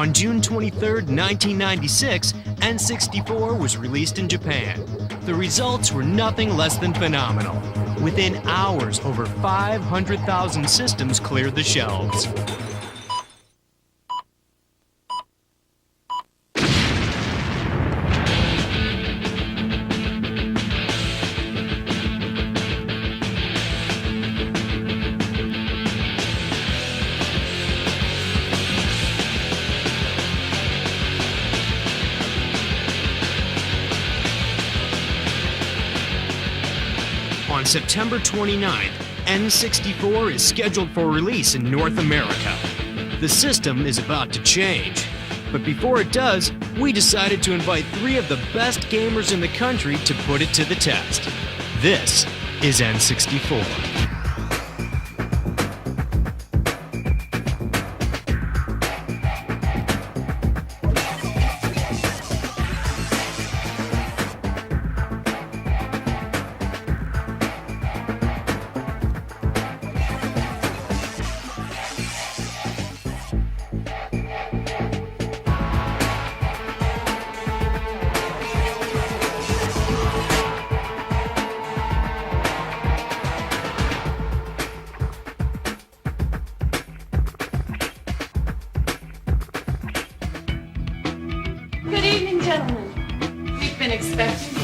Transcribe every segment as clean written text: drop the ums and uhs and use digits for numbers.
On June 23, 1996, N64 was released in Japan. The results were nothing less than phenomenal. Within hours, over 500,000 systems cleared the shelves. On September 29th, N64 is scheduled for release in North America. The system is about to change. But before it does, we decided to invite 3 of the best gamers in the country to put it to the test. This is N64. Good evening, gentlemen. We've been expecting you.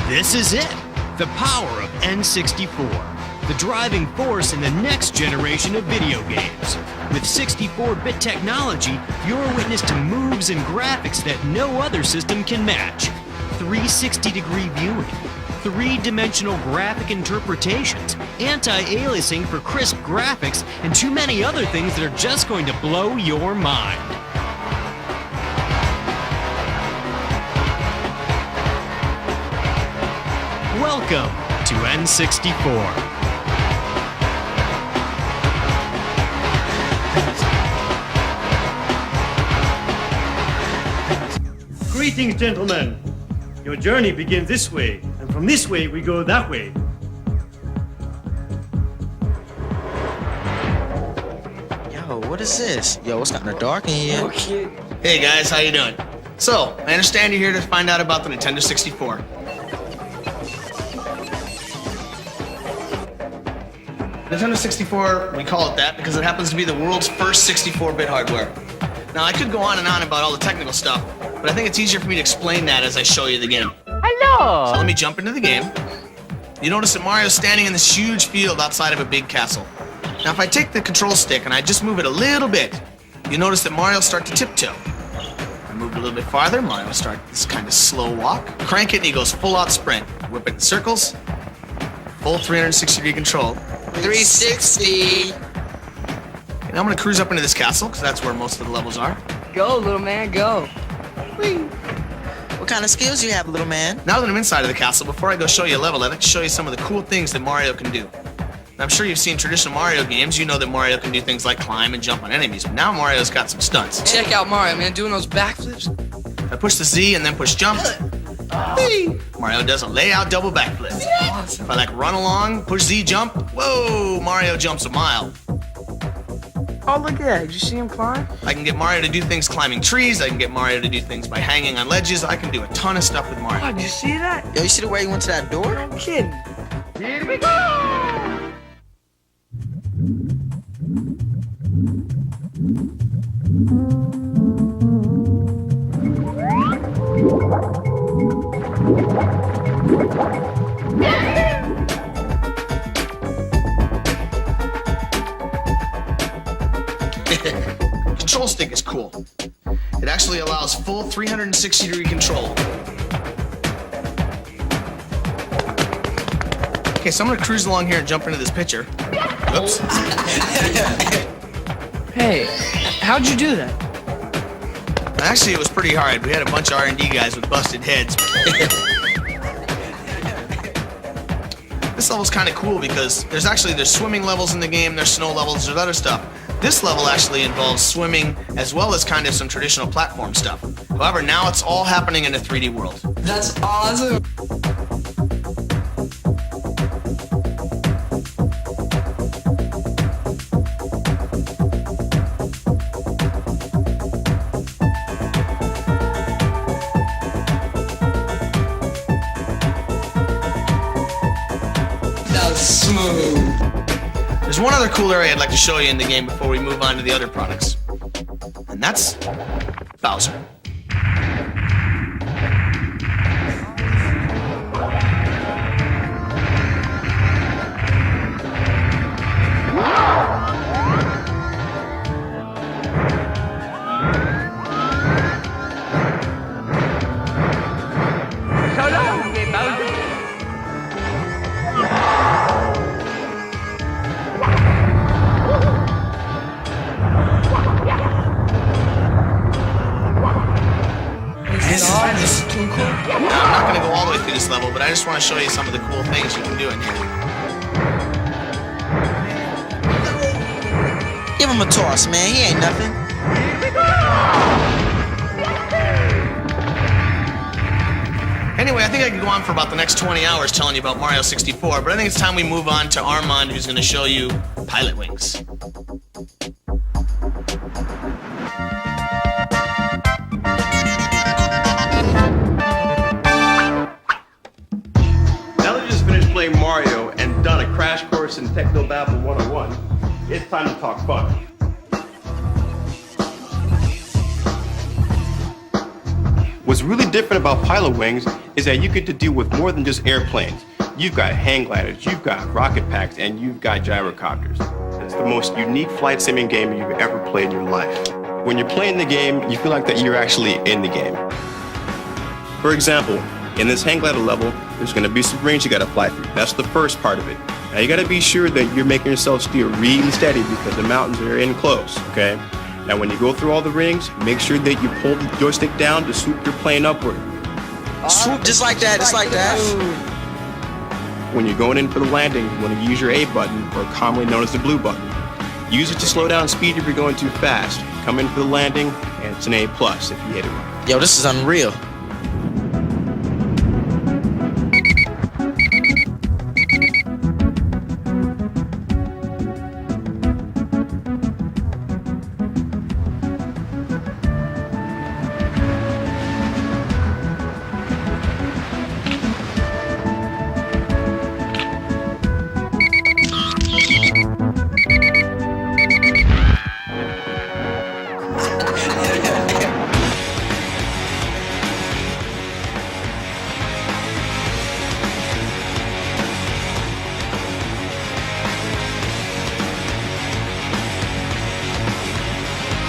This is it, the power of N64, the driving force in the next generation of video games. With 64-bit technology, you're witness to moves and graphics that no other system can match. 360-degree viewing, 3-dimensional graphic interpretations, anti-aliasing for crisp graphics, and too many other things that are just going to blow your mind. Welcome to N64. Greetings, gentlemen. Your journey begins this way, and from this way we go that way. Yo, what is this? Yo, it's kind of dark in here. Okay. Hey guys, how you doing? So, I understand you're here to find out about the Nintendo 64. Nintendo 64, we call it that because it happens to be the world's first 64-bit hardware. Now, I could go on and on about all the technical stuff, but I think it's easier for me to explain that as I show you the game. Hello! So let me jump into the game. You notice that Mario's standing in this huge field outside of a big castle. Now, if I take the control stick and I just move it a little bit, you notice that Mario will start to tiptoe. If I move it a little bit farther, Mario will start this kind of slow walk. Crank it and he goes full-out sprint. Whip it in circles. Full 360-degree control. 360. And I'm gonna cruise up into this castle, because that's where most of the levels are. Go, little man, go. Whee. What kind of skills you have, little man? Now that I'm inside of the castle, before I go show you a level, I'd like to show you some of the cool things that Mario can do. And I'm sure you've seen traditional Mario games. You know that Mario can do things like climb and jump on enemies, but now Mario's got some stunts. Check out Mario, man, doing those backflips. If I push the Z and then push jump, whee, Mario does a layout double backflip. Awesome. If I like run along, push Z jump, whoa, Mario jumps a mile. Oh, look at that. Did you see him climb? I can get Mario to do things climbing trees. I can get Mario to do things by hanging on ledges. I can do a ton of stuff with Mario. Oh, did you see that? Yo, you see the way he went to that door? No kidding. Here we go! Control stick is cool. It actually allows full 360-degree control. Okay, so I'm gonna cruise along here and jump into this picture. Oops. Hey, how'd you do that? Actually, it was pretty hard. We had a bunch of R&D guys with busted heads. This level's kind of cool because there's swimming levels in the game, there's snow levels, there's other stuff. This level actually involves swimming as well as kind of some traditional platform stuff. However, now it's all happening in a 3D world. That's awesome. one other cool area I'd like to show you in the game before we move on to the other products. And that's Bowser. I'm not going to go all the way through this level, but I just want to show you some of the cool things you can do in here. Give him a toss, man. He ain't nothing. Anyway, I think I could go on for about the next 20 hours telling you about Mario 64, but I think it's time we move on to Armand, who's going to show you Pilot Wings. Now that you just finished playing Mario and done a crash course in Technobabble 101, it's time to talk fun. What's really different about Pilot Wings is that you get to deal with more than just airplanes. You've got hang gliders, you've got rocket packs, and you've got gyrocopters. It's the most unique flight simming game you've ever played in your life. When you're playing the game, you feel like that you're actually in the game. For example, in this hang glider level, there's going to be some rings you got to fly through. That's the first part of it. Now you got to be sure that you're making yourself steer really steady because the mountains are in close, okay? Now when you go through all the rings, make sure that you pull the joystick down to swoop your plane upward. Swoop just like that, just like that. When you're going in for the landing, you want to use your A button, or commonly known as the blue button. Use it to slow down speed if you're going too fast. Come in for the landing, and it's an A+ if you hit it right. Yo, this is unreal.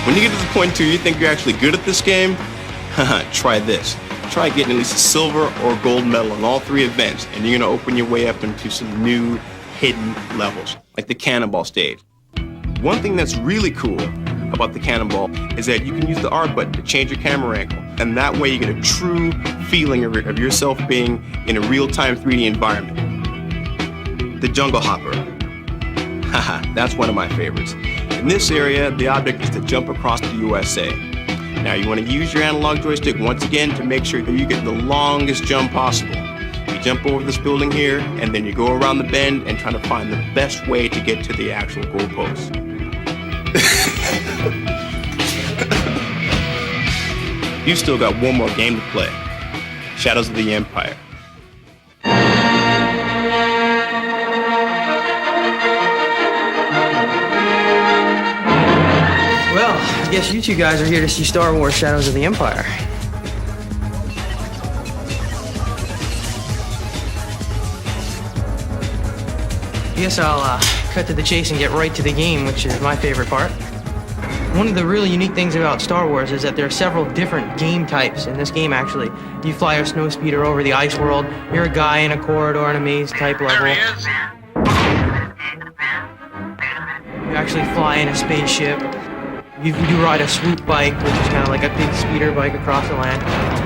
When you get to the point where you think you're actually good at this game, try this. Try getting at least a silver or gold medal in all 3 events, and you're gonna open your way up into some new hidden levels, like the cannonball stage. One thing that's really cool about the cannonball is that you can use the R button to change your camera angle, and that way you get a true feeling of yourself being in a real-time 3D environment. The jungle hopper. Haha, that's one of my favorites. In this area, the object is to jump across the USA. Now you want to use your analog joystick once again to make sure that you get the longest jump possible. You jump over this building here, and then you go around the bend and try to find the best way to get to the actual goalpost. You still got one more game to play. Shadows of the Empire. Well, I guess you two guys are here to see Star Wars Shadows of the Empire. I guess I'll cut to the chase and get right to the game, which is my favorite part. One of the really unique things about Star Wars is that there are several different game types in this game, actually. You fly a snowspeeder over the ice world, you're a guy in a corridor in a maze type level. You actually fly in a spaceship. You do ride a swoop bike, which is kind of like a big speeder bike across the land.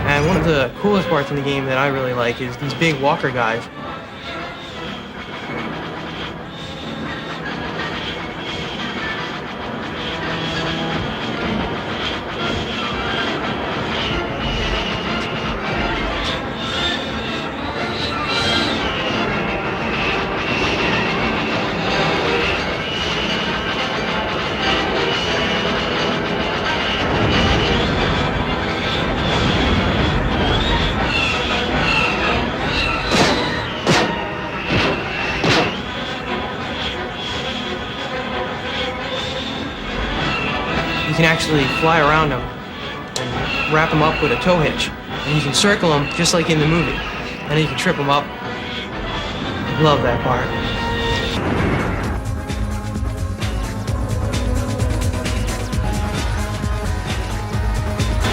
And one of the coolest parts in the game that I really like is these big walker guys. you can actually fly around them and wrap them up with a tow hitch. And you can circle them just like in the movie. And then you can trip them up. Love that part.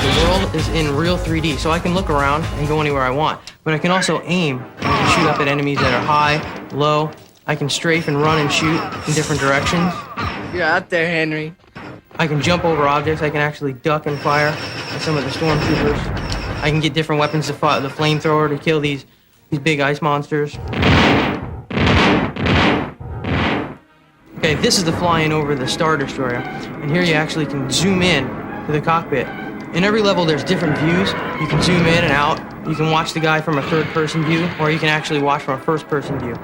The world is in real 3D, so I can look around and go anywhere I want. But I can also aim and shoot up at enemies that are high, low. I can strafe and run and shoot in different directions. You're out there, Henry. I can jump over objects. I can actually duck and fire at some of the stormtroopers. I can get different weapons to fight the flamethrower to kill these big ice monsters. Okay, this is the flying over the Star Destroyer. And here you actually can zoom in to the cockpit. In every level, there's different views. You can zoom in and out. You can watch the guy from a third-person view, or you can actually watch from a first-person view.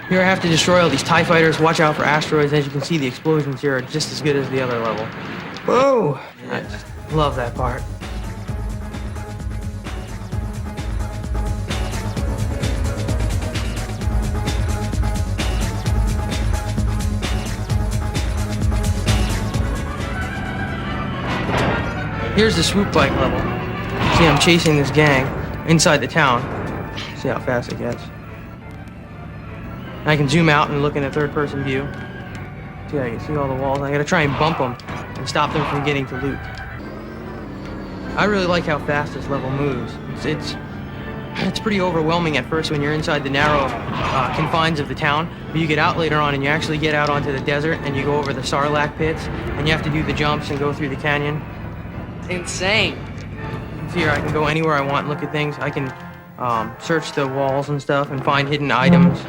Here I have to destroy all these TIE fighters, watch out for asteroids. As you can see, the explosions here are just as good as the other level. Whoa! I just love that part. Here's the swoop bike level. See, I'm chasing this gang inside the town. See how fast it gets. I can zoom out and look in a third-person view. See, I can see all the walls. I gotta try and bump them and stop them from getting to loot. I really like how fast this level moves. It's pretty overwhelming at first when you're inside the narrow confines of the town, but you get out later on and you actually get out onto the desert and you go over the Sarlacc pits and you have to do the jumps and go through the canyon. Insane. Here I can go anywhere I want and look at things. I can search the walls and stuff and find hidden items.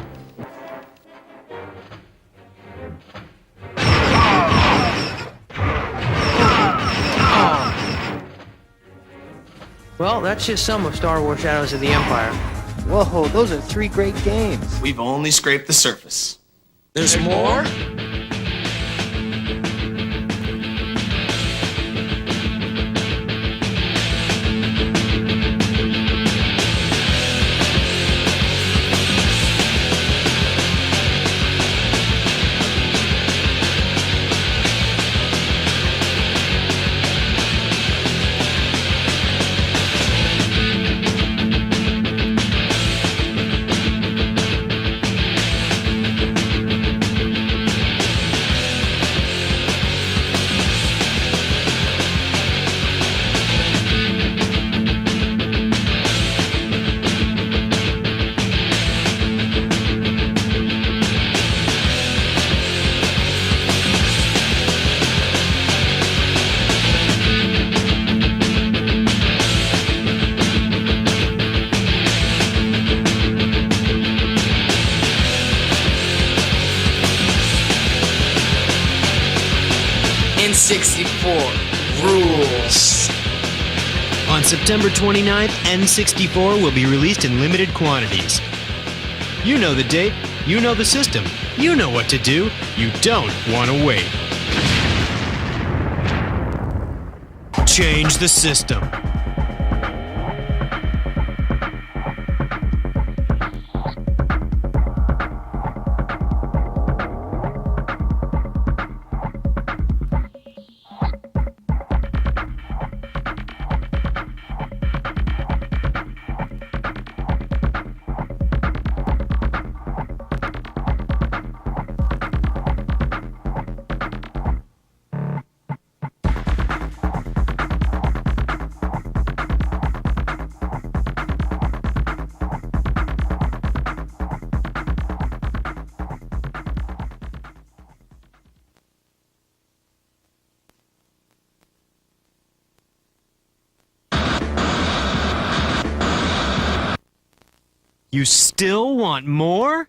Well, that's just some of Star Wars Shadows of the Empire. Whoa, those are 3 great games. We've only scraped the surface. There's more? N64 rules. On September 29th, N64 will be released in limited quantities. You know the date, you know the system, you know what to do, you don't want to wait. Change the system. You still want more?